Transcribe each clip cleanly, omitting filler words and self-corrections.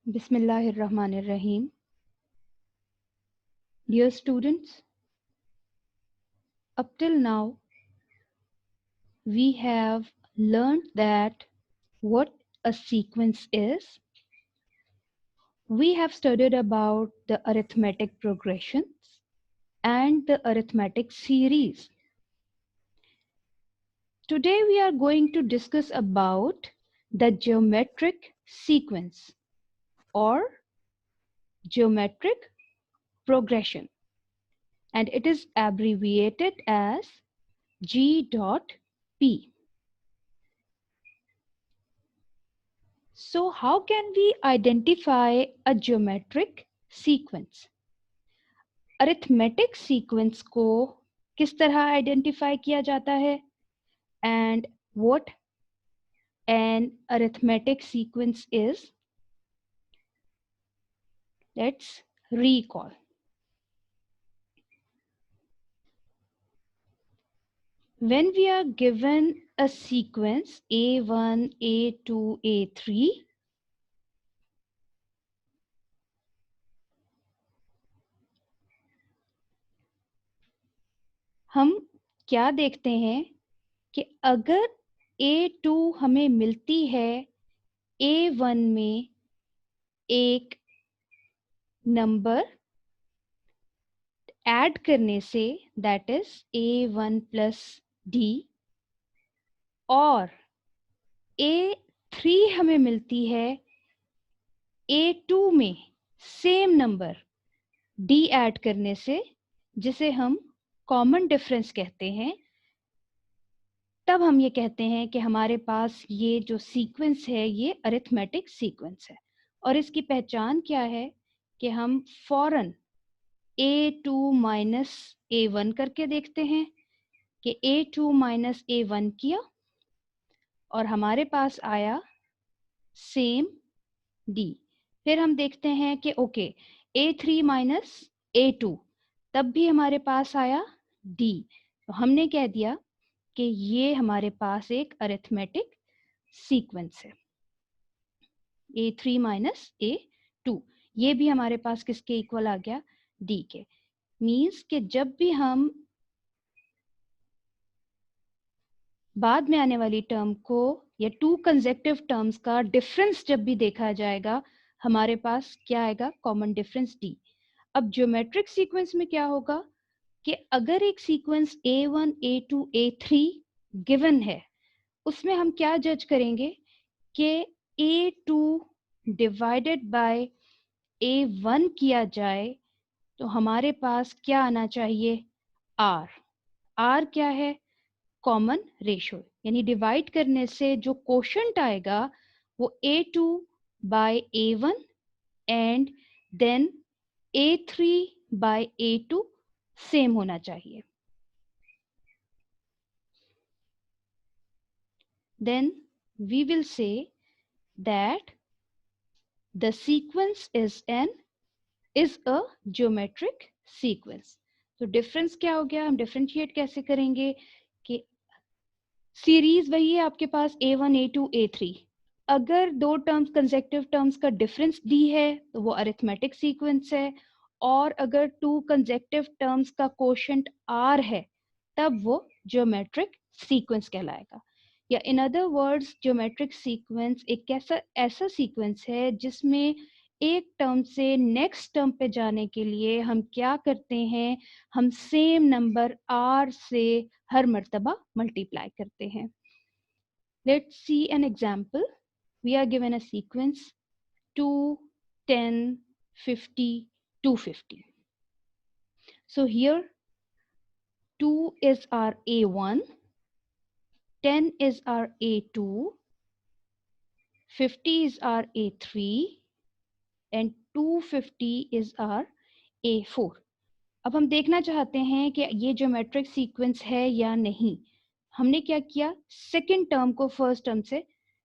Bismillahirrahmanirrahim. Dear students, up till now we have learned that what a sequence is. We have studied about the arithmetic progressions and the arithmetic series. Today we are going to discuss about the geometric sequence or geometric progression, and it is abbreviated as G.P. So how can we identify a geometric sequence? Arithmetic sequence को किस तरह identify किया जाता है? And what an arithmetic sequence is? Let's recall. When we are given a sequence A1, A2, A3, हम क्या देखते हैं कि अगर A2 हमें मिलती है A1 में एक नंबर ऐड करने से, that is A1 plus D, और A3 हमें मिलती है A2 में सेम नंबर D ऐड करने से, जिसे हम कॉमन डिफरेंस कहते हैं, तब हम ये कहते हैं कि हमारे पास ये जो सीक्वेंस है ये अरिथमेटिक सीक्वेंस है। और इसकी पहचान क्या है कि हम फौरन A2 माइनस A1 करके देखते हैं कि A2 माइनस A1 किया और हमारे पास आया सेम D। फिर हम देखते हैं कि ओके A3 माइनस A2, तब भी हमारे पास आया D। तो हमने कह दिया कि ये हमारे पास एक अरिथमेटिक सीक्वेंस है। A3 माइनस A2, ये भी हमारे पास किसके इक्वल आ गया? D के। मीन्स कि जब भी हम बाद में आने वाली टर्म को या टू कंसेक्टिव टर्म्स का डिफरेंस जब भी देखा जाएगा, हमारे पास क्या आएगा? Common difference D। अब ज्योमेट्रिक सीक्वेंस में क्या होगा कि अगर एक sequence A1, A2, A3 given है, उसमें हम क्या जज करेंगे कि A2 डिवाइडेड बाय A1 किया जाए तो हमारे पास क्या आना चाहिए? R। R क्या है? कॉमन रेशियो, यानी डिवाइड करने से जो कोशेंट आएगा वो A2 by A1 and then A3 by A2 same होना चाहिए। Then we will say that the sequence is a geometric sequence। तो डिफरेंस क्या हो गया? हम डिफरेंशिएट कैसे करेंगे कि सीरीज वही है आपके पास A1, A2, A3, अगर दो टर्म्स कंसेक्टिव टर्म्स का डिफरेंस D है तो वो अरिथमेटिक सीक्वेंस है, और अगर टू कंसेक्टिव टर्म्स का कोशेंट R है तब वो ज्योमेट्रिक सीक्वेंस कहलाएगा। या in other words geometric sequence एक ऐसा सीक्वेंस है जिसमें एक टर्म से नेक्स्ट टर्म पे जाने के लिए हम क्या करते हैं? हम सेम नंबर R से हर मर्तबा मल्टीप्लाई करते हैं। Let's see an example. We are given a sequence 2, 10, 50, 250. So here 2 is our A1, 10 is our A2, 50 is our A3 and 250 is our A4. अब हम देखना चाहते हैं कि ये ज्योमेट्रिक सीक्वेंस है या नहीं। हमने क्या किया? सेकंड टर्म को फर्स्ट टर्म से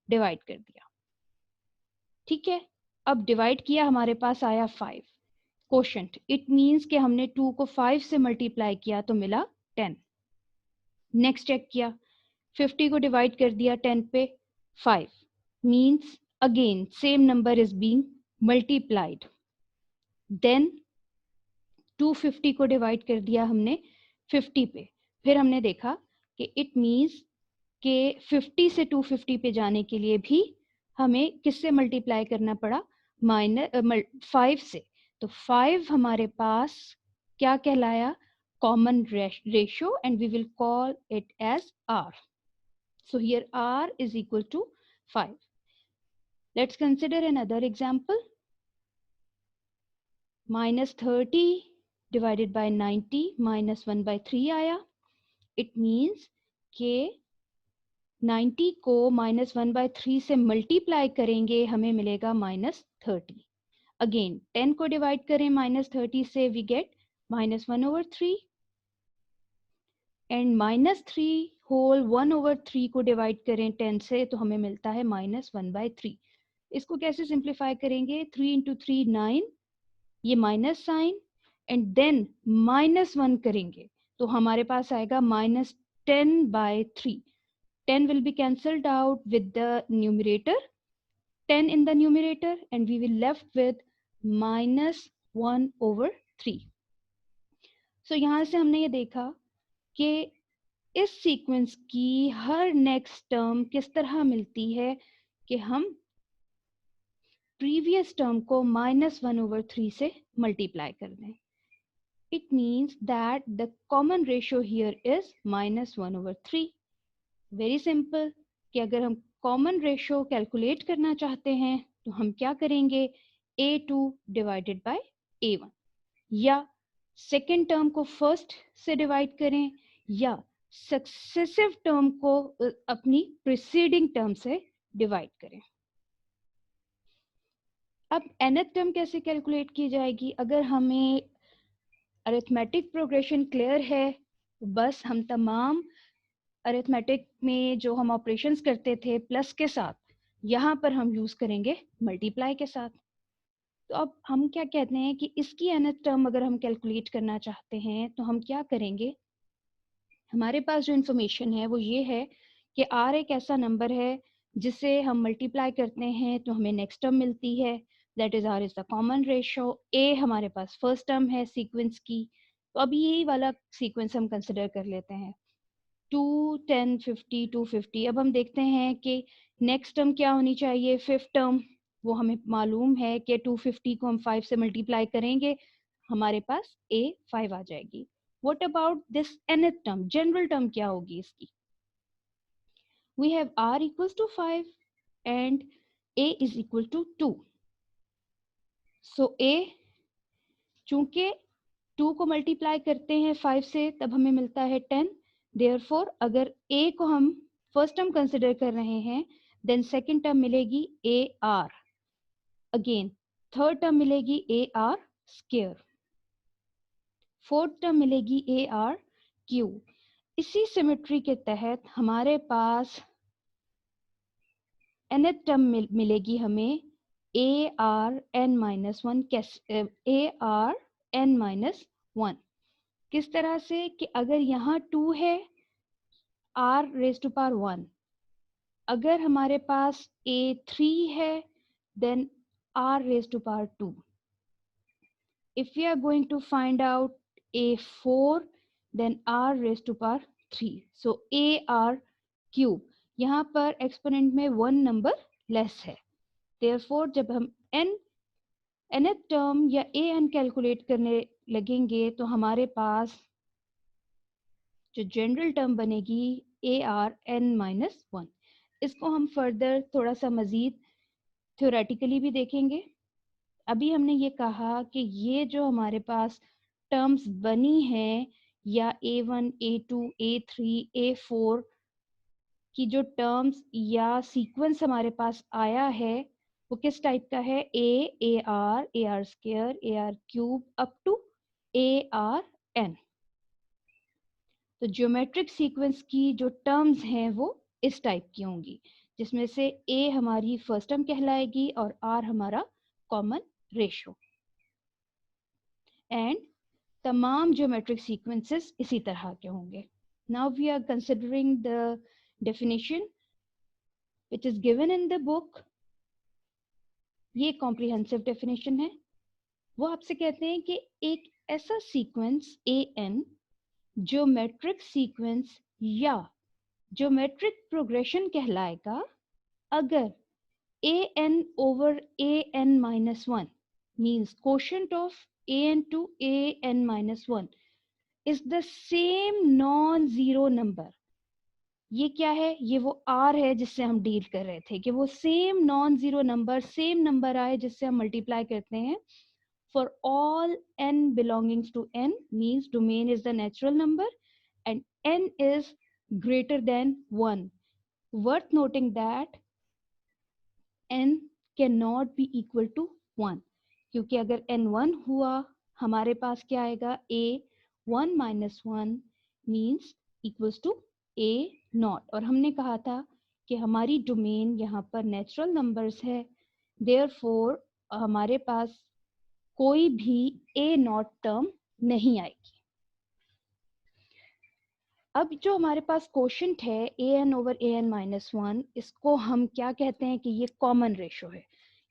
डिवाइड कर दिया। ठीक है, अब डिवाइड किया, हमारे पास आया 5 कोशेंट। इट मीन्स कि हमने 2 को 5 से मल्टीप्लाई किया तो मिला 10। नेक्स्ट चेक किया, 50 को डिवाइड कर दिया 10 पे 5, means again same number is being multiplied, then 250 को डिवाइड कर दिया हमने 50 पे, फिर हमने देखा कि इट मीन्स कि 50 से 250 पे जाने के लिए भी हमें किससे मल्टीप्लाई करना पड़ा, -5 से। तो 5 हमारे पास क्या कहलाया, common ratio, and we will call it as R. So here R is equal to 5. Let's consider another example. -30 divided by 90 minus 1 by 3 आया. It means कि 90 को -1 by 3 से मल्टीप्लाई करेंगे, हमें मिलेगा -30. अगेन 10 को डिवाइड करें -30 से, वी गेट -1/3, एंड -3 होल 1/3 को डिवाइड करें 10 से, तो हमें मिलता है -1/3. इसको कैसे सिंप्लीफाई करेंगे, 3 into 3 9, ये माइनस साइन, एंड देन -1 करेंगे तो हमारे पास आएगा -10/3. 10 will be cancelled out with the numerator, 10 in the numerator, and we will left with -1/3. So यहाँ से हमने ये देखा कि इस सीक्वेंस की हर नेक्स्ट टर्म किस तरह मिलती है कि हम प्रीवियस टर्म को -1/3 से मल्टीप्लाई कर दें. It means that the common ratio here is -1/3. Very simple कि अगर हम कॉमन रेशियो कैलकुलेट करना चाहते हैं तो हम क्या करेंगे, A2 डिवाइडेड बाय A1, या सेकेंड टर्म को फर्स्ट से डिवाइड करें, या सक्सेसिव टर्म को अपनी प्रीसीडिंग टर्म से डिवाइड करें. अब nth टर्म कैसे कैलकुलेट की जाएगी, अगर हमें अरिथमेटिक प्रोग्रेशन क्लियर है, बस हम तमाम अरिथमेटिक में जो हम ऑपरेशंस करते थे प्लस के साथ, यहाँ पर हम यूज़ करेंगे मल्टीप्लाई के साथ. तो अब हम क्या कहते हैं कि इसकी nth टर्म अगर हम कैलकुलेट करना चाहते हैं तो हम क्या करेंगे, हमारे पास जो इन्फॉर्मेशन है वो ये है कि R एक ऐसा नंबर है जिसे हम मल्टीप्लाई करते हैं तो हमें नेक्स्ट टर्म मिलती है, that is R is the common ratio. A हमारे पास फर्स्ट टर्म है सीक्वेंस की, तो अब यही वाला सीक्वेंस हम कंसिडर कर लेते हैं, 2 10 50 250. अब हम देखते हैं कि नेक्स्ट टर्म क्या होनी चाहिए, फिफ्थ टर्म. वो हमें मालूम है कि 250 को हम 5 से मल्टीप्लाई करेंगे, हमारे पास A 5 आ जाएगी. What about this nth term, general term क्या होगी इसकी, we have R equals to 5 and A is equal to 2. So A, चूंकि 2 को मल्टीप्लाई करते हैं 5 से तब हमें मिलता है 10. Therefore अगर A को हम फर्स्ट टर्म कंसिडर कर रहे हैं, देन सेकेंड टर्म मिलेगी AR. अगेन थर्ड टर्म मिलेगी AR स्क्वायर, फोर्थ टर्म मिलेगी AR क्यूब. इसी सिमेट्री के तहत हमारे पास nth टर्म मिलेगी हमें ARn-1. ARn-1 किस तरह से कि अगर यहाँ 2 है R⁻1, अगर हमारे पास A3 है then R⁻2. If we are going to find out A4 then R⁻3. So AR cube, यहाँ पर एक्सपोनेंट में 1 नंबर लेस है. Therefore जब हम nth टर्म या an कैलकुलेट करने लगेंगे तो हमारे पास जो जनरल टर्म बनेगी ARn-1. इसको हम फर्दर थोड़ा सा मज़ीद थ्योरेटिकली भी देखेंगे. अभी हमने ये कहा कि ये जो हमारे पास टर्म्स बनी हैं, या A1 A2 A3 A4 की जो टर्म्स या सीक्वेंस हमारे पास आया है वो किस टाइप का है, AR AR square AR cube up to ARn. तो ज्योमेट्रिक सीक्वेंस की जो टर्म्स हैं वो इस टाइप की होंगी, जिसमें से A हमारी फर्स्ट टर्म कहलाएगी और R हमारा कॉमन रेशियो. एंड तमाम ज्योमेट्रिक सीक्वेंसेस इसी तरह के होंगे. Now we are considering the definition which is given in the book. ये कॉम्प्रिहेंसिव डेफिनेशन है। वो आपसे कहते हैं कि एक ऐसा सीक्वेंस an ज्योमेट्रिक सीक्वेंस या ज्योमेट्रिक प्रोग्रेशन कहलाएगा अगर an over an minus 1 means quotient of an to an minus 1 is the same non-zero number। ये क्या है? ये वो r है जिससे हम डील कर रहे थे कि वो same non zero number, same number आए जिससे हम मल्टीप्लाई करते हैं। For all n belongings to n means domain is the natural number and n is greater than 1. Worth noting that n cannot be equal to 1 क्योंकि अगर n 1 हुआ हमारे पास क्या आएगा? a 1 minus 1 means equals to a not. और हमने कहा था कि हमारी डोमेन यहाँ पर नेचुरल नंबर्स है, देयरफॉर हमारे पास कोई भी a नॉट टर्म नहीं आएगी। अब जो हमारे पास क्वोशंट है an ओवर an माइनस 1, इसको हम क्या कहते हैं कि ये कॉमन रेशो है।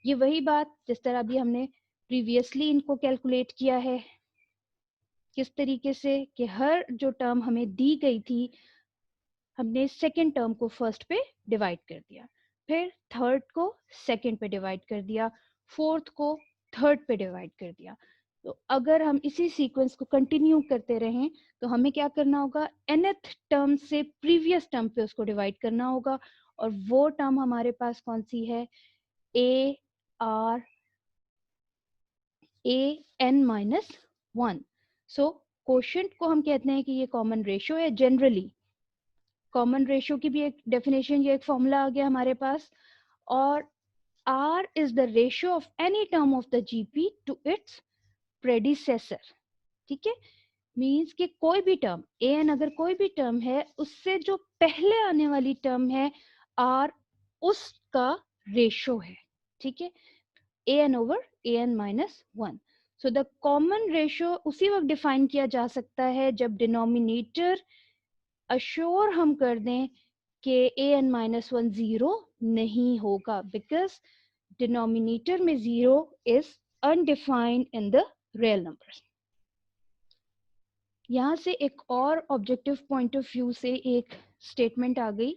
ये वही बात जिस तरह अभी हमने प्रीवियसली इनको कैलकुलेट किया है, किस तरीके से कि हर जो टर्म हमें दी गई थी हमने सेकेंड टर्म को फर्स्ट पे डिवाइड कर दिया, फिर थर्ड को सेकेंड पे डिवाइड कर दिया, फोर्थ को थर्ड पे डिवाइड कर दिया। तो अगर हम इसी सीक्वेंस को कंटिन्यू करते रहें तो हमें क्या करना होगा? nth टर्म से प्रीवियस टर्म पे उसको डिवाइड करना होगा और वो टर्म हमारे पास कौन सी है? a r a n minus 1। So quotient को हम कहते हैं कि ये कॉमन रेशो है। जनरली कॉमन रेशो की भी एक डेफिनेशन, ये एक फॉर्मूला आ गया हमारे पास। और R is the ratio of any term of the GP to its predecessor। ठीक है, मीन्स कि कोई भी टर्म an अगर कोई भी टर्म है उससे जो पहले आने वाली टर्म है R उसका रेशो है। ठीक है, an over an minus 1। So the common ratio उसी वक्त डिफाइन किया जा सकता है जब डिनोमिनेटर अश्योर हम कर दें कि an माइनस 1 जीरो नहीं होगा, बिकॉज डिनोमिनेटर में zero is undefined in the real numbers. यहाँ से एक और ऑब्जेक्टिव पॉइंट ऑफ व्यू से एक स्टेटमेंट आ गई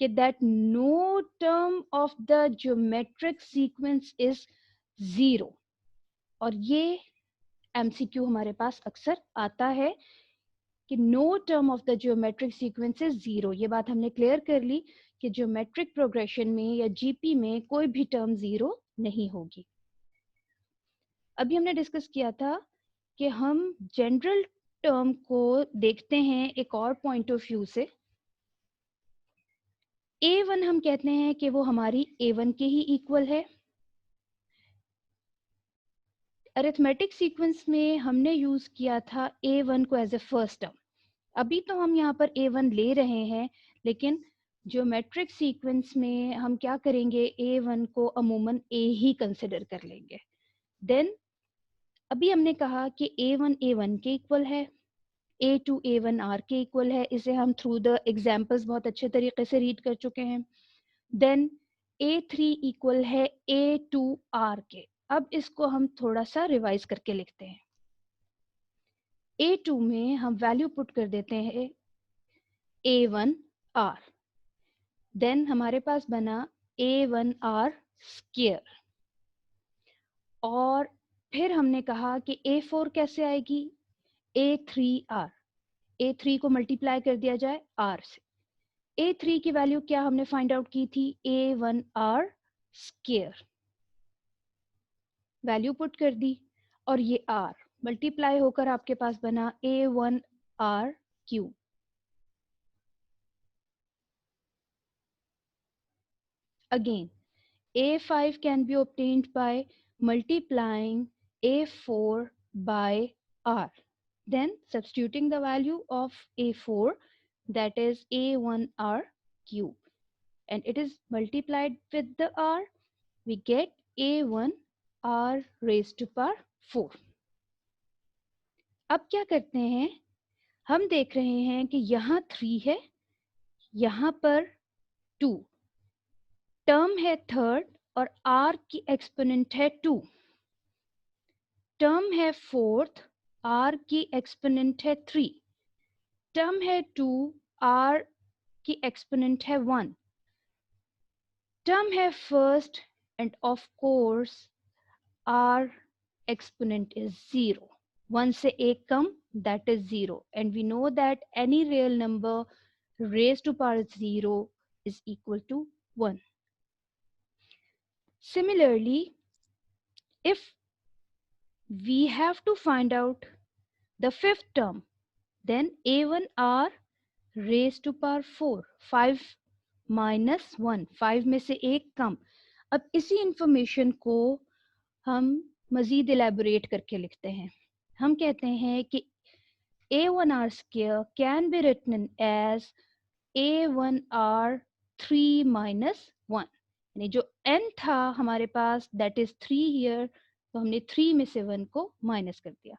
कि that no term of the geometric sequence is zero. और ये एमसीक्यू हमारे पास अक्सर आता है कि no term of the geometric sequence is zero. ये बात हमने क्लियर कर ली कि ज्योमेट्रिक प्रोग्रेशन में या जीपी में कोई भी टर्म जीरो नहीं होगी। अभी हमने डिस्कस किया था कि हम जनरल टर्म को देखते हैं एक और पॉइंट ऑफ व्यू से। a1 हम कहते हैं कि वो हमारी a1 के ही इक्वल है। अरिथमेटिक सीक्वेंस में हमने यूज किया था a1 को एज ए फर्स्ट टर्म। अभी तो हम यहाँ पर a1 ले रहे हैं, लेकिन ज्योमेट्रिक सीक्वेंस में हम क्या करेंगे? a1 को अमूमन a ही कंसिडर कर लेंगे। देन अभी हमने कहा कि a1 a1 के इक्वल है, a2 a1 r के इक्वल है। इसे हम थ्रू द एग्जाम्पल्स बहुत अच्छे तरीके से रीड कर चुके हैं। देन a3 इक्वल है a2 r के। अब इसको हम थोड़ा सा रिवाइज करके लिखते हैं। a2 में हम वैल्यू पुट कर देते हैं a1 r, देन हमारे पास बना a1 r स्क्वायर। और फिर हमने कहा कि a4 कैसे आएगी? a3 r, a3 को मल्टीप्लाई कर दिया जाए r से। a3 की वैल्यू क्या हमने फाइंड आउट की थी? a1 r square. Value put कर दी और ये r मल्टीप्लाई होकर आपके पास बना a1 r cube. Again a5 can be obtained by multiplying a4 by r, then substituting the value of a4, that is a1 r cube, and it is multiplied with the r, we get a1 r raised to power 4। अब क्या करते हैं? हम देख रहे हैं कि यहाँ 3 है, यहाँ पर 2 टर्म है थर्ड और r की एक्सपोनेंट है 2, टर्म है 4th, r की एक्सपोनेंट है 3, टर्म है 2, r की एक्सपोनेंट है 1, टर्म है first, end of course r exponent is 0. 1 से एक कम, that is 0, and we know that any real number raised to power 0 is equal to 1. Similarly, if we have to find out the fifth term, then a1r raised to power 4, 5 minus 1, 5 में से एक कम. अब इसी information को हम मजीद elaborate करके लिखते हैं. हम कहते हैं कि a1r square can be written as a1r 3 minus 1, यानी जो n था हमारे पास that is 3 here, तो हमने 3 में से 1 को माइनस कर दिया.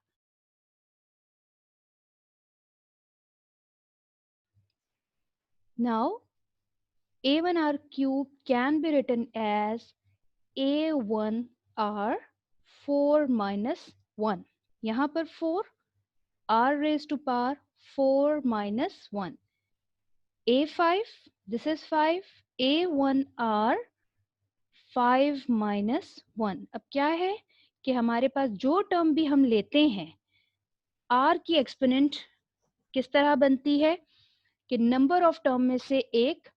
Now a1r cube can be written as a1r 4 minus 1. यहाँ पर 4, r raised to power 4 minus 1. a5, this is 5, a1r 5 minus 1. अब क्या है कि हमारे पास जो टर्म भी हम लेते हैं, r की एक्सपोनेंट किस तरह बनती है कि नंबर ऑफ टर्म में से एक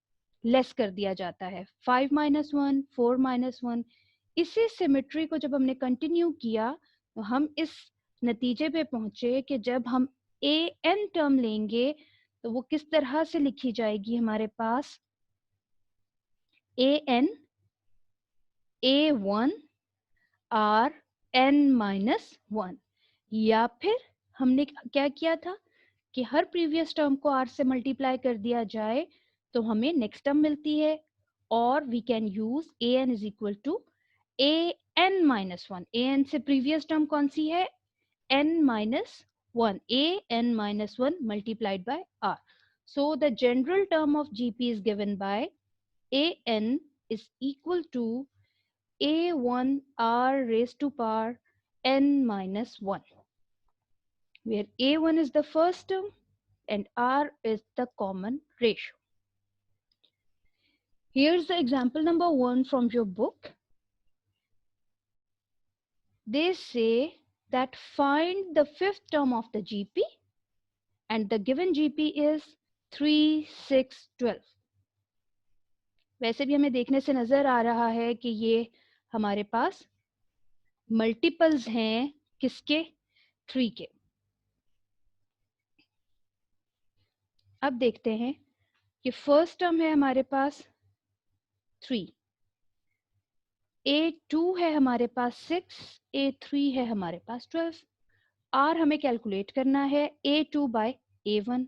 लेस कर दिया जाता है. 5 minus 1, 4 minus 1. इसी सिमेट्री को जब हमने कंटिन्यू किया तो हम इस नतीजे पे पहुंचे कि जब हम an टर्म लेंगे तो वो किस तरह से लिखी जाएगी हमारे पास an a1 r n minus 1, या फिर हमने क्या किया था कि हर प्रीवियस टर्म को r से मल्टीप्लाई कर दिया जाए तो हमें नेक्स्ट टर्म मिलती है, और we can use an is equal to an minus 1. an से प्रीवियस टर्म कौन सी है, n minus 1, an minus 1 multiplied by r. So the general term of GP is given by an is equal to a1 r raised to power n minus 1, where a1 is the first term and r is the common ratio. Here's the example number 1 from your book. They say that find the fifth term of the GP, and the given GP is 3, 6, 12. वैसे भी हमें देखने से नजर आ रहा है कि ये हमारे पास मल्टीपल्स हैं किसके, 3 के. अब देखते हैं कि फर्स्ट टर्म है हमारे पास 3, a2 है हमारे पास 6, a3 है हमारे पास 12. r हमें कैलकुलेट करना है a2 by a1,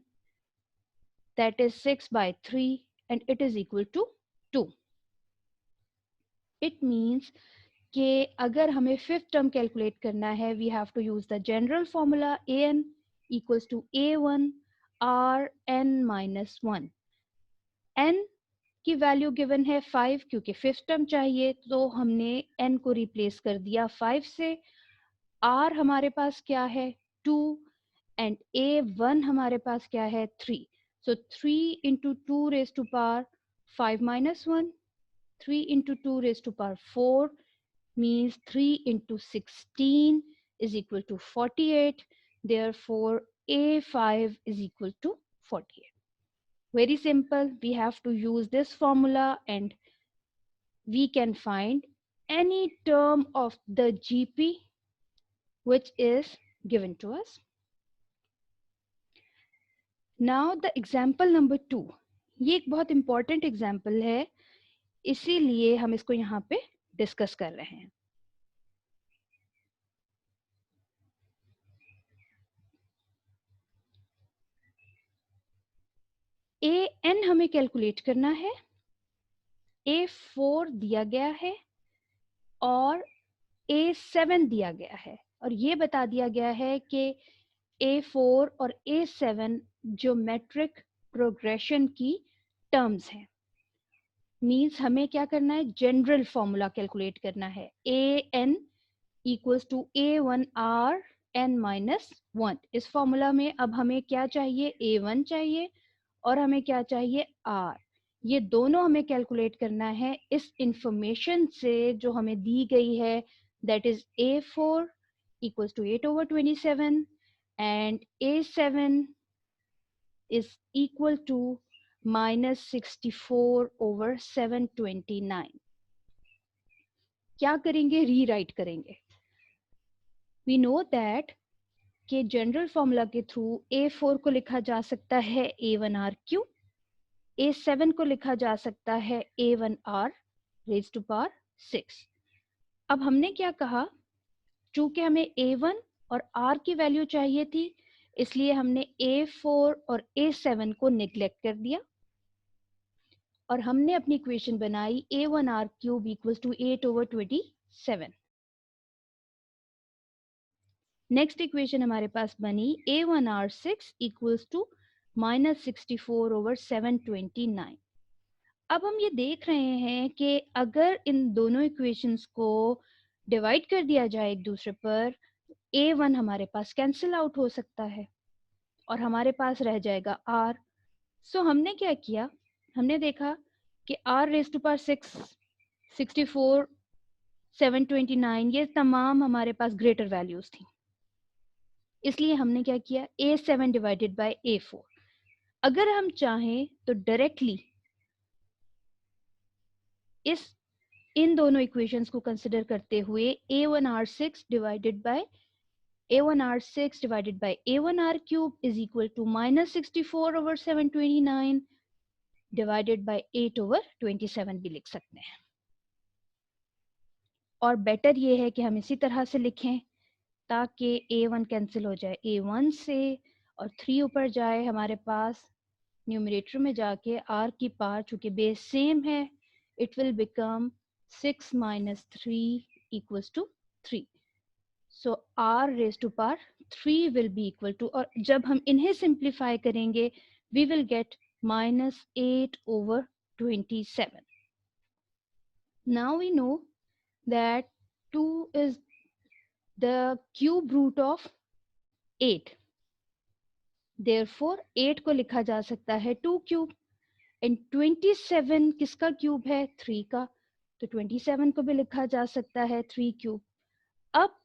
that is 6 by 3, and it is equal to 2. It means कि अगर हमें फिफ्थ टर्म कैलकुलेट करना है, we have to use the general formula an equals to a1 r n minus 1. n की value given है 5, क्योंकि fifth term चाहिए तो हमने n को रिप्लेस कर दिया 5 से. r हमारे पास क्या है, 2, एंड a1 हमारे पास क्या है, 3. So 3 into 2 raised to power 5 minus 1, 3 into 2 raised to power 4 means 3 into 16 is equal to 48. Therefore, a5 is equal to 48. Very simple. We have to use this formula and we can find any term of the GP which is given to us. Now the example number 2. ये एक बहुत important example है, इसीलिए हम इसको यहाँ पे discuss कर रहे हैं. an हमें कैलकुलेट करना है, a4 दिया गया है और a7 दिया गया है, और ये बता दिया गया है कि a4 और a7 ज्योमेट्रिक प्रोग्रेशन की टर्म्स हैं. मीन्स हमें क्या करना है, जनरल फॉर्मूला कैलकुलेट करना है। A n equals to a one r n minus one. इस फॉर्मूला में अब हमें क्या चाहिए, ए वन चाहिए और हमें क्या चाहिए, आर। ये दोनों हमें कैलकुलेट करना है इस इंफॉर्मेशन से जो हमें दी गई है, that is a four equals to 8/27 and a seven is equal to -64/729। क्या करेंगे, रीराइट करेंगे। वी नो दैट कि जनरल फॉर्मूला के थ्रू A4 को लिखा जा सकता है A1R क्यूब, A7 को लिखा जा सकता है A1R रेज़ टू पावर 6। अब हमने क्या कहा, चूंकि हमें A1 और R की वैल्यू चाहिए थी, इसलिए हमने A4 और A7 को निगलेक्ट कर दिया और हमने अपनी इक्वेशन बनाई A1R cube equals to 8/27। Next equation हमारे पास बनी A1R6 इक्वल्स टू -64/729। अब हम ये देख रहे हैं कि अगर इन दोनों इक्वेशंस को डिवाइड कर दिया जाए एक दूसरे पर, A1 हमारे पास कैंसिल आउट हो सकता है और हमारे पास रह जाएगा R। सो हमने क्या किया, हमने देखा कि R रेज़ टू पावर 6, 64, 729 ये तमाम हमारे पास ग्रेटर वैल्यूज थी, इसलिए हमने क्या किया, A7 डिवाइडेड बाय A4। अगर हम चाहें तो डायरेक्टली इन दोनों इक्वेशंस को कंसिडर करते हुए A1R6 divided by A1R cube is equal to -64/729 divided by 8/27 भी लिख सकते हैं। और बेटर ये है कि हम इसी तरह से लिखें ताकि A1 कैंसिल हो जाए A1 से और 3 ऊपर जाए हमारे पास न्यूमरेटर में जाके R की पावर, चूंकि बेस सेम है, it will become 6 - 3 equals to 3। So R raise to power 3 will be equal to, और जब हम इन्हें सिंप्लीफाई करेंगे we will get -8/27। Now we know that 2 is the cube root of 8, therefore 8 को लिखा जा सकता है 2 क्यूब एंड 27 किसका क्यूब है, 3 का, तो 27 को भी लिखा जा सकता है 3 क्यूब। अब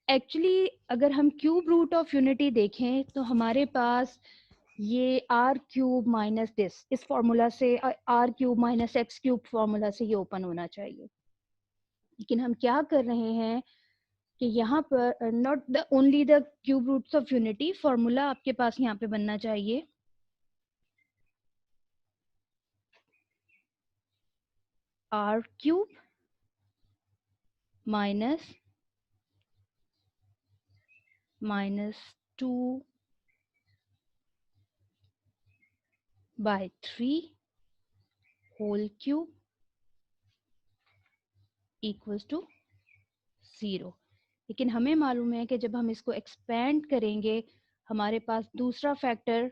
एक्चुअली अगर हम क्यूब रूट ऑफ यूनिटी देखें तो हमारे पास ये आर क्यूब माइनस दिस, इस फॉर्मूला से r cube minus x cube formula से ये ओपन होना चाहिए, लेकिन हम क्या कर रहे हैं कि यहाँ पर not the only the cube roots of unity, formula आपके पास यहाँ पे बनना चाहिए r cube -2/3 whole cube equals to 0। लेकिन हमें मालूम है कि जब हम इसको एक्सपेंड करेंगे हमारे पास दूसरा फैक्टर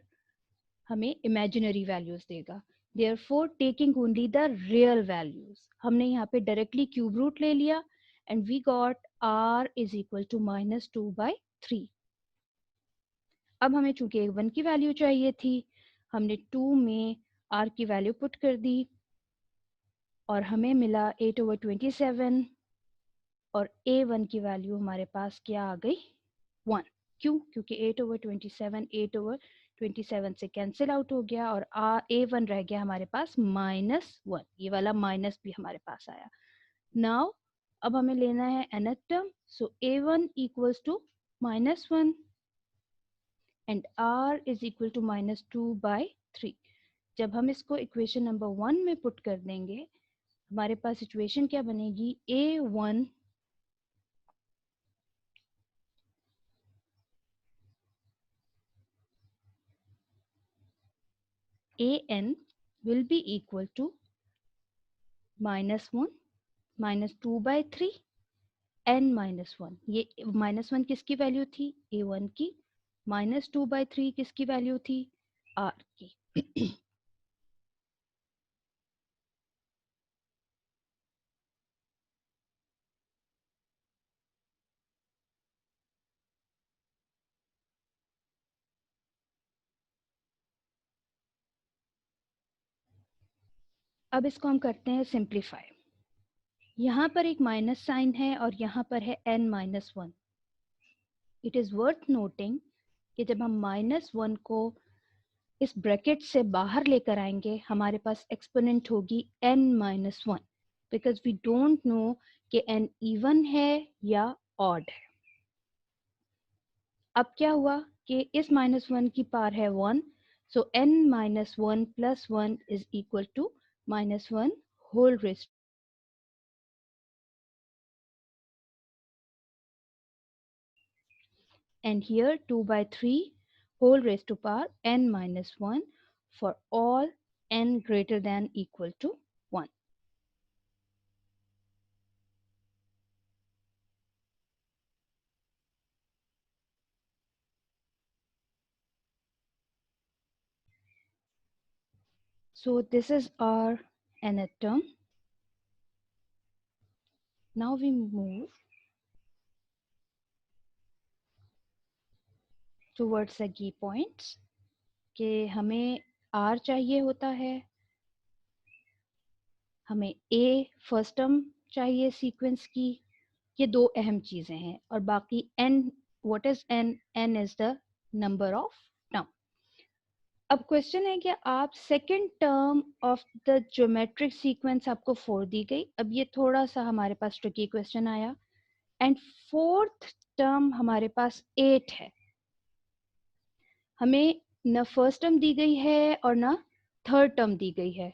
हमें इमेजिनरी वैल्यूज देगा, therefore taking only the real values. हमने यहाँ पे डायरेक्टली क्यूब रूट ले लिया and we got r is equal to -2/3। अब हमें चूंकि 1 की वैल्यू चाहिए थी, हमने 2 में r की वैल्यू पुट कर दी और हमें मिला 8/27 और A1 की वैल्यू हमारे पास क्या आ गई, 1। क्यों, क्योंकि 8/27 से कैंसिल आउट हो गया और A1 रह गया हमारे पास -1, ये वाला माइनस भी हमारे पास आया। नाउ अब हमें लेना है nth term, so A1 equals to -1 and R is equal to -2/3। जब हम इसको इक्वेशन नंबर 1 में पुट कर देंगे हमारे पास सिचुएशन क्या बनेगी, A1 an will be equal to -1 -2/3 n -1। ये -1 किसकी वैल्यू थी, A1 की, -2/3 किसकी वैल्यू थी, R की। अब इसको हम करते हैं सिंप्लीफाई। यहाँ पर एक माइनस साइन है और यहाँ पर है n-1। It is worth noting कि जब हम -1 को इस ब्रैकेट से बाहर लेकर आएंगे हमारे पास एक्सपोनेंट होगी n-1, because we don't know कि n इवन है या ऑड है। अब क्या हुआ कि इस -1 की पावर है 1, so n-1 + 1 is equal to -1 whole raised, and here 2/3 whole raised to power n-1 for all n greater than equal to 1. So this is our nth term. Now we move towards the key points कि हमें r चाहिए होता है, हमें a first term चाहिए sequence की, ये दो अहम चीज़ें हैं, और बाकी n, what is n? n is the number of term. अब क्वेश्चन है कि आप second term of the geometric sequence आपको 4 दी गई, अब ये थोड़ा सा हमारे पास ट्रिकी क्वेश्चन आया, एंड फोर्थ टर्म हमारे पास 8 है। हमें न फर्स्ट टर्म दी गई है और न थर्ड टर्म दी गई है।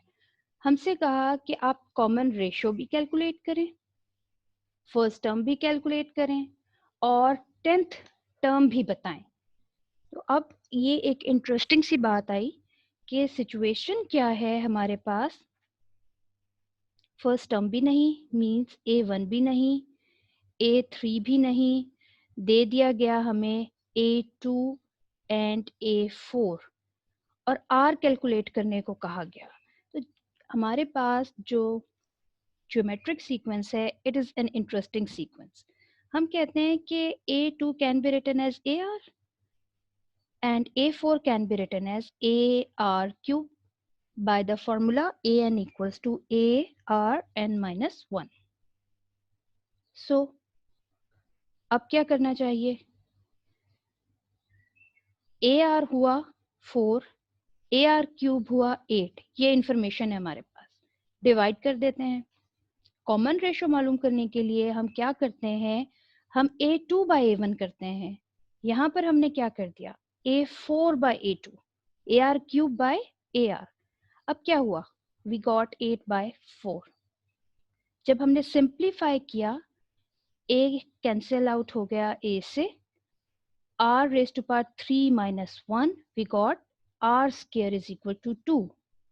हमसे कहा कि आप कॉमन रेशो भी कैलकुलेट करें, फर्स्ट टर्म भी कैलकुलेट करें और 10th टर्म भी बताएं। तो अब ये एक इंटरेस्टिंग सी बात आई कि सिचुएशन क्या है, हमारे पास फर्स्ट टर्म भी नहीं, मींस A1 भी नहीं, A3 भी नहीं, दे दिया गया हमें A2 एंड A4 और R कैलकुलेट करने को कहा गया। तो हमारे पास जो ज्योमेट्रिक सीक्वेंस है, it is an interesting sequence. हम कहते हैं कि A2 can be written as AR and A4 can be written as AR cube by the formula AN equals to ARn-1. So अब क्या करना चाहिए? AR हुआ 4, AR क्यूब हुआ 8, ये इंफॉर्मेशन है हमारे पास। डिवाइड कर देते हैं। कॉमन रेशो मालूम करने के लिए हम क्या करते हैं, हम A2 बाई A1 करते हैं। यहाँ पर हमने क्या कर दिया, A4 by A2, AR cube by AR। अब क्या हुआ, वी गॉट 8/4। जब हमने सिंप्लीफाई किया, a कैंसिल आउट हो गया a से, r raised to power 3 minus 1, we got r square is equal to 2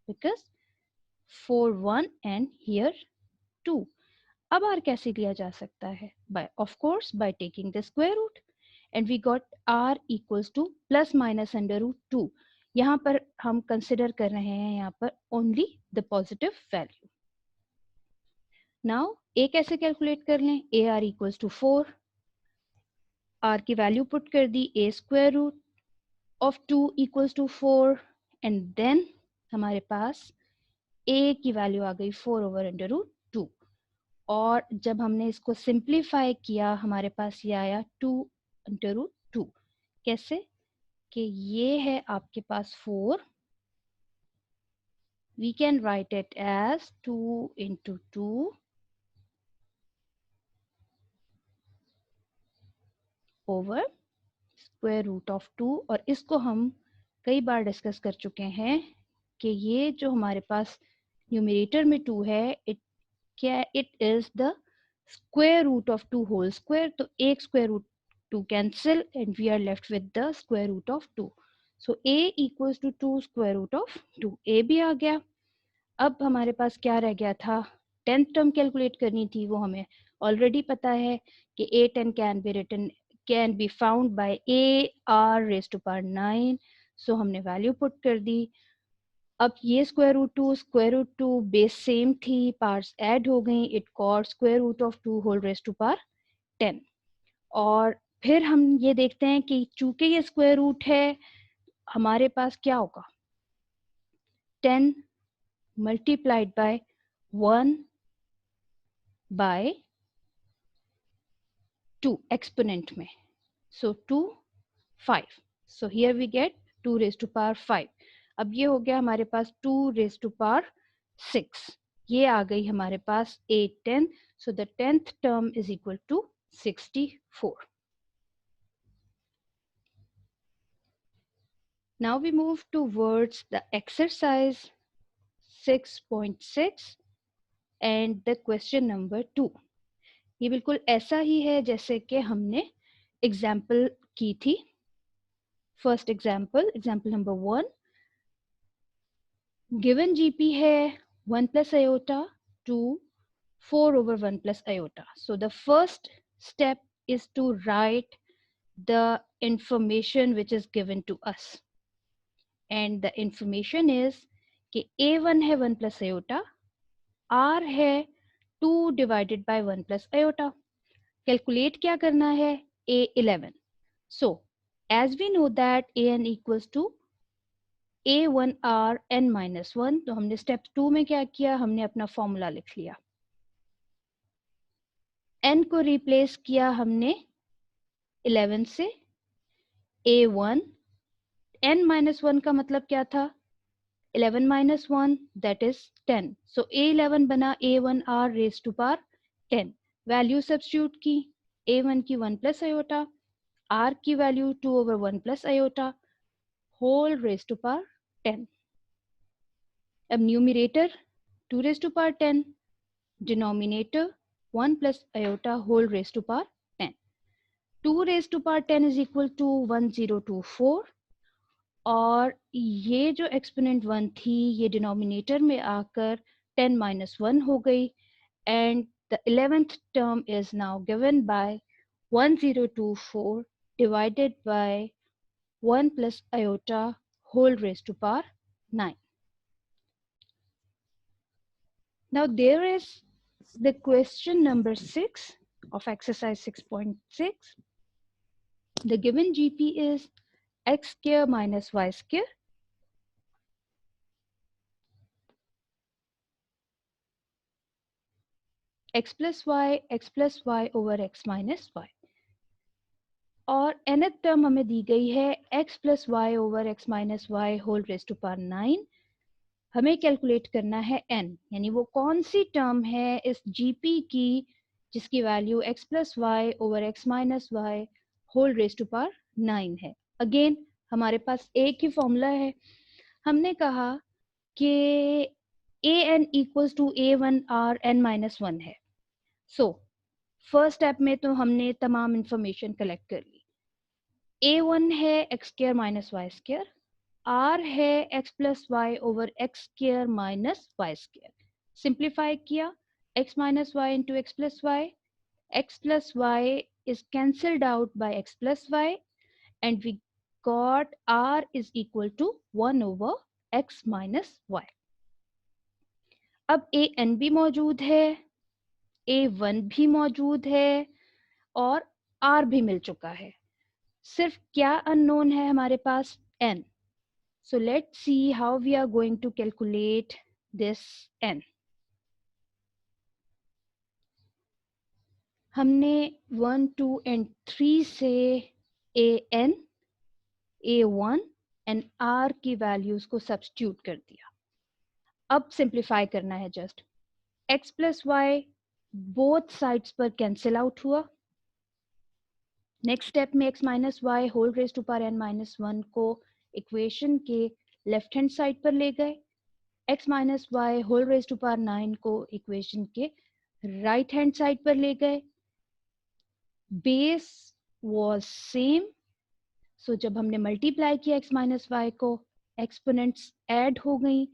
because 4 1 and here 2. अब r कैसे लिया जा सकता है, by of course by taking the square root, and we got r equals to plus minus under root 2. यहाँ पर हम consider कर रहे हैं यहाँ पर only the positive value. Now a कैसे कैलकुलेट कर लें, AR इक्वल्स टू 4, r की वैल्यू पुट कर दी, a square root of 2 equals to 4, and then हमारे पास a की वैल्यू आ गई 4 ओवर अंडर रूट 2, और जब हमने इसको सिंप्लीफाई किया हमारे पास ये आया 2 अंडर रूट 2। कैसे कि ये है आपके पास 4, we can write it as 2 into 2 over square root of 2, और इसको हम कई बार डिस्कस कर चुके हैं कि ये जो हमारे पास न्यूमरेटर में 2 है, it is the square root of 2 whole square, तो एक square root 2 cancel and we are left with the square root of 2, so a equals to 2 square root of 2, a भी आ गया। अब हमारे पास क्या रह गया था, 10th टर्म कैलकुलेट करनी थी, वो हमें ऑलरेडी पता है कि A10 can be written can be found by AR raise to power 9, so हमने वैल्यू पुट कर दी। अब ये square root to base same थी, पार्ट्स ऐड हो गई, it got square root of 2 whole raise to power 10, और फिर हम ये देखते हैं कि चूंकि ये स्क्वायर रूट है, हमारे पास क्या होगा, 10 multiplied by 1 by 2 exponent में. So 2 5. So here we get 2 raised to power 5. अब ये हो गया हमारे पास 2 raised to power 6. ये आ गई हमारे पास 8 10. So the 10th term is equal to 64. Now we move towards the exercise 6.6 and the question number 2. ये बिल्कुल ऐसा ही है जैसे कि हमने एग्जाम्पल की थी. First example number 1. Given GP है 1 plus iota to 4 over 1 plus iota. So the first step is to write the information which is given to us. And the information is कि a1 है 1 plus iota, r है 2 divided by 1 plus iota. Calculate क्या करना है? a11. So as we know that an equals to a1r n minus 1, तो हमने step 2 में क्या किया? हमने अपना फॉर्मूला लिख लिया. n को रिप्लेस किया हमने 11 से. a1 n minus 1 का मतलब क्या था? 11 minus 1 that is 10. So a11 बना a1r raised to power 10. Value substitute की. a1 की 1 plus iota, r की value 2 over 1 plus iota, whole raised to power 10. अब numerator 2 raised to power 10, denominator 1 plus iota whole raised to power 10. 2 raised to power 10 is equal to 1024. और ये जो exponent 1 थी ये denominator में आकर 10 minus 1 हो गई. And the 11th term is now given by 1024 divided by 1 plus iota whole raised to power 9. Now there is the question number 6 of exercise 6.6. The given GP is x square minus y square. x plus y over x minus y. और nth term हमें दी गई है x plus y over x minus y whole raised to power 9. हमें calculate करना है n, यानी वो कौन सी टर्म है इस gp की जिसकी value x plus y over x minus y whole raised to power 9 है. अगेन हमारे पास एक ही फॉर्मूला है. हमने कहा कि an equals to a1 r n minus 1 है. सो फर्स्ट स्टेप में तो हमने तमाम इंफॉर्मेशन कलेक्ट कर ली. a1 है x square minus y square, r है x plus y over x square minus y square. Simplify किया x minus y into x plus y. x plus y is cancelled out by x plus y and we got r is equal to 1 over x minus y. अब a n भी मौजूद है, a1 भी मौजूद है और r भी मिल चुका है. सिर्फ क्या अननोन है हमारे पास? n. So let's see how we are going to calculate this n. हमने 1, 2 and 3 से an, a1 and r की वैल्यूज को सब्स्टिट्यूट कर दिया. अब सिंप्लीफाई करना है just. x plus y both sides पर कैंसिल आउट हुआ. नेक्स्ट स्टेप में x minus y whole raise to power n minus 1 को इक्वेशन के लेफ्ट हैंड साइड पर ले गए. x minus y whole raise to power 9 को इक्वेशन के राइट हैंड साइड पर ले गए. बेस वाज सेम, सो जब हमने मल्टीप्लाई किया x माइनस वाई को एक्सपोनेंट्स ऐड हो गई.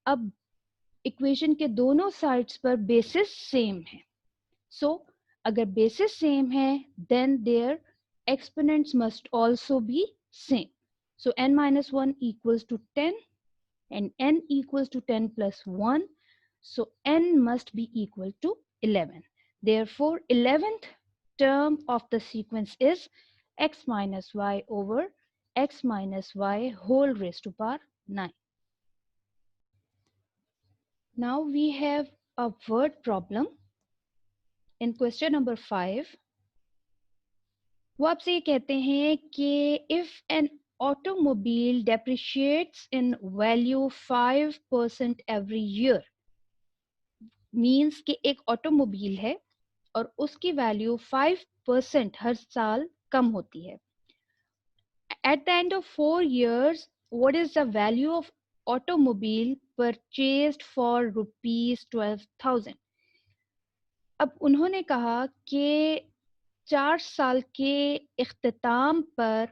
अब इक्वेशन के दोनों साइड्स पर बेसिस सेम है. सो अगर बेसिस सेम है then their exponents must also be same. So n minus 1 equals to 10 and n equals to 10 plus 1. So n must be equal to 11. Therefore 11th term of the sequence is x minus y over x minus y whole raised to power 9. Now we have a word problem in question number 5. वो आपसे ये कहते हैं कि if an automobile depreciates in value 5% every year, means कि एक automobile है और उसकी वैल्यू 5% हर साल कम होती है. At the end of 4 years, what is the value of automobile purchased for rupees 12,000? अब उन्होंने कहा कि 4 साल के इख्तिताम पर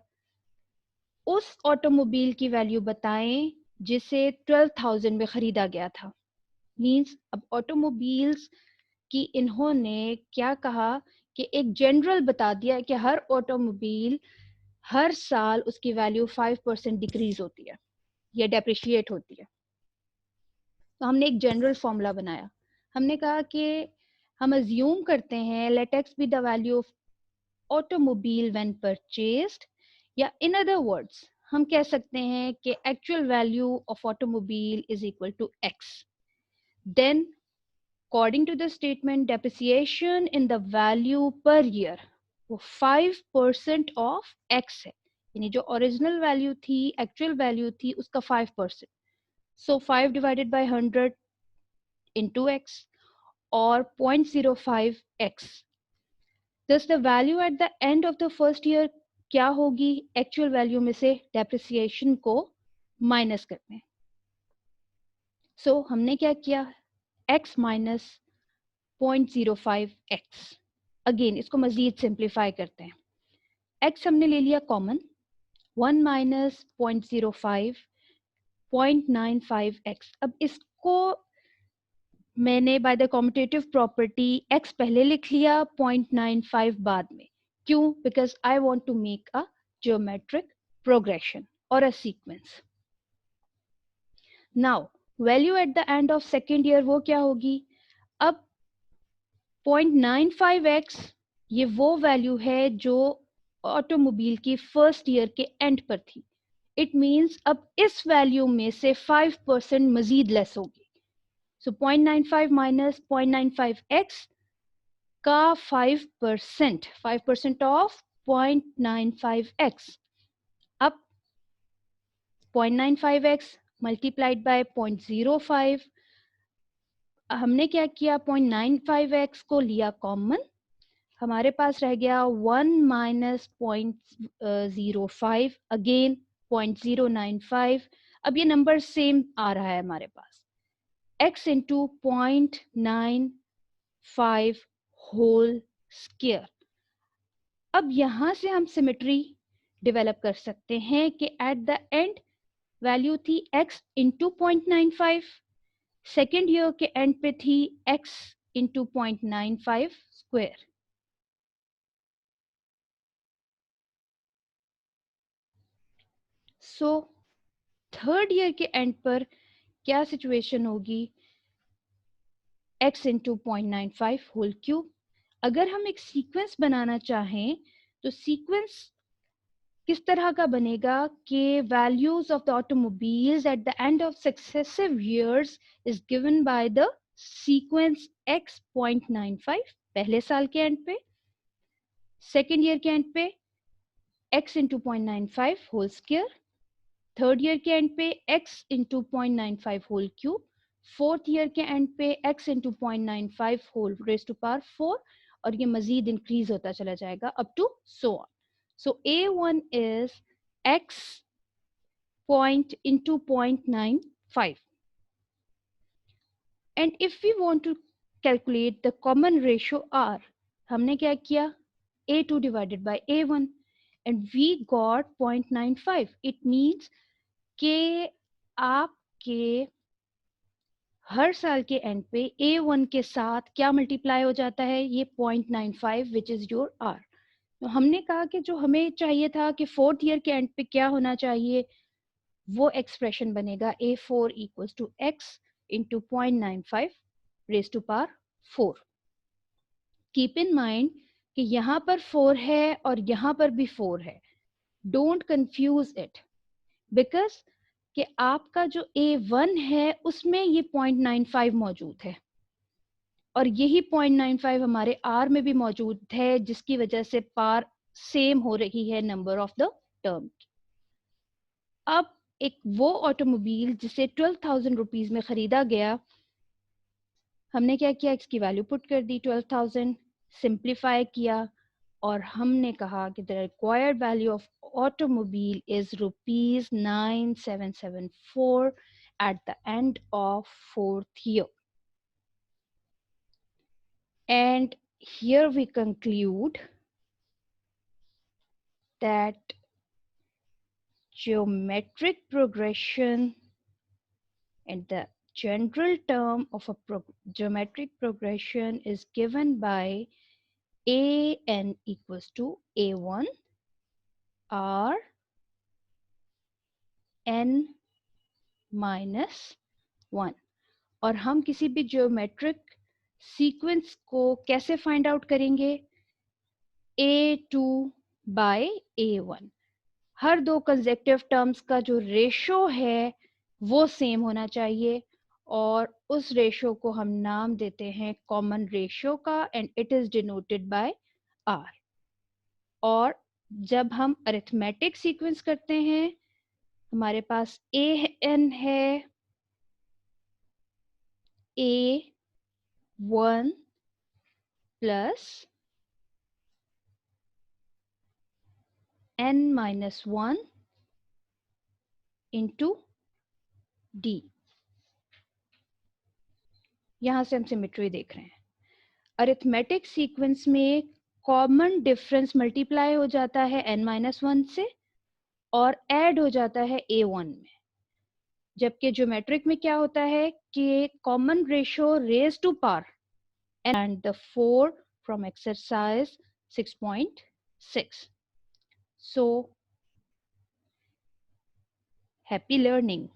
उस ऑटोमोबाइल की वैल्यू बताएं जिसे 12,000 में खरीदा गया था. मींस अब ऑटोमोबाइल्स कि इन्होंने क्या कहा कि एक जनरल बता दिया कि हर ऑटोमोबाइल हर साल उसकी वैल्यू 5% डिक्रीज होती है या डेप्रिशिएट होती है. तो हमने एक जनरल फॉर्मूला बनाया. हमने कहा कि हम अज्यूम करते हैं let x be the value of automobile when purchased, या इन अदर वर्ड्स हम कह सकते हैं कि actual value of automobile is equal to x. Then according to the statement depreciation in the value per year वो 5% of x है, यानी जो ओरिजिनल वैल्यू थी एक्चुअल वैल्यू थी उसका 5%. सो 5 डिवाइडेड बाय 100 into x और 0.05x. thus the value at the end of the first year क्या होगी? एक्चुअल वैल्यू में से डेप्रिसिएशन को माइनस करते हैं. सो हमने क्या किया? x minus 0.05x. अगेन इसको मजीद सिंप्लीफाई करते हैं. x हमने ले लिया कॉमन, 1 माइनस 0.05 0.95x. अब इसको मैंने by the commutative property x पहले लिख लिया, 0.95 बाद में. क्यों? Because I want to make a geometric progression और a sequence. Now value at the end of second year वो क्या होगी? अब 0.95x ये वो वैल्यू है जो ऑटोमोबाइल की फर्स्ट ईयर के एंड पर थी. इट मींस अब इस वैल्यू में से 5% मजीद लेस होगी. सो 0.95 माइनस 0.95x का 5% ऑफ 0.95x. अब 0.95x मल्टीप्लाइड बाय 0.05. हमने क्या किया? 0.95x को लिया कॉमन, हमारे पास रह गया 1 माइनस 0.05 अगेन 0.095. अब ये नंबर सेम आ रहा है हमारे पास, x इंटू 0.95 होल स्क्वायर. अब यहां से हम सिमेट्री डेवलप कर सकते हैं कि एट द एंड वैल्यू थी x इंटू 0.95, सेकेंड ईयर के एंड पे थी x into 0.95 square. So third year के एंड पर क्या सिचुएशन होगी? x into 0.95 whole cube. अगर हम एक सीक्वेंस बनाना चाहें तो सीक्वेंस किस तरह का बनेगा कि values of the automobiles at the end of successive years is given by the sequence x 0.95 पहले साल के एंड पे, सेकेंड ईयर के एंड पे x into 0.95 whole square, third year के एंड पे x into 0.95 whole cube, fourth year के end पे x into 0.95 whole raise to power 4, और ये मजीद इंक्रीज होता चला जाएगा up to so on. So a1 is x point into 0.95, and if we want to calculate the common ratio r, हमने क्या किया? a2 divided by a1 and we got 0.95. it means कि आपके हर साल के एंड पे A1 के साथ क्या मल्टीप्लाई हो जाता है? ये 0.95 विच इज योर R. तो हमने कहा कि जो हमें चाहिए था कि फोर्थ ईयर के एंड पे क्या होना चाहिए, वो एक्सप्रेशन बनेगा A4 equals to x into 0.95 raise to power 4. Keep in mind कि यहाँ पर 4 है और यहाँ पर भी 4 है. डोंट कंफ्यूज इट, बिकॉज कि आपका जो A1 है उसमें ये 0.95 मौजूद है और यही 0.95 हमारे R में भी मौजूद है, जिसकी वजह से पार सेम हो रही है नंबर ऑफ द टर्म। अब एक वो ऑटोमोबाइल जिसे 12,000 रुपीज में खरीदा गया, हमने क्या किया, इसकी वैल्यू पुट कर दी 12,000, सिंप्लीफाई किया और हमने कहा कि the required value of automobile is ₹9774 at the end of fourth year. And here we conclude that geometric progression and the general term of a geometric progression is given by an equals to A1 R n minus 1। और हम किसी भी geometric sequence को कैसे find out करेंगे, A2 by A1। हर दो consecutive terms का जो रेशो है वो सेम होना चाहिए और उस रेशो को हम नाम देते हैं कॉमन रेशो का and it is denoted by R। और जब हम अरिथमेटिक सीक्वेंस करते हैं, हमारे पास an है A1 plus n minus 1 into D। यहां से हम सिमेट्री देख रहे हैं। अरिथमेटिक सीक्वेंस में कॉमन डिफरेंस मल्टीप्लाई हो जाता है n माइनस 1 से और ऐड हो जाता है A1 में, जबकि ज्योमेट्रिक में क्या होता है कि common ratio raise to power and the 4 from exercise 6.6। So happy learning.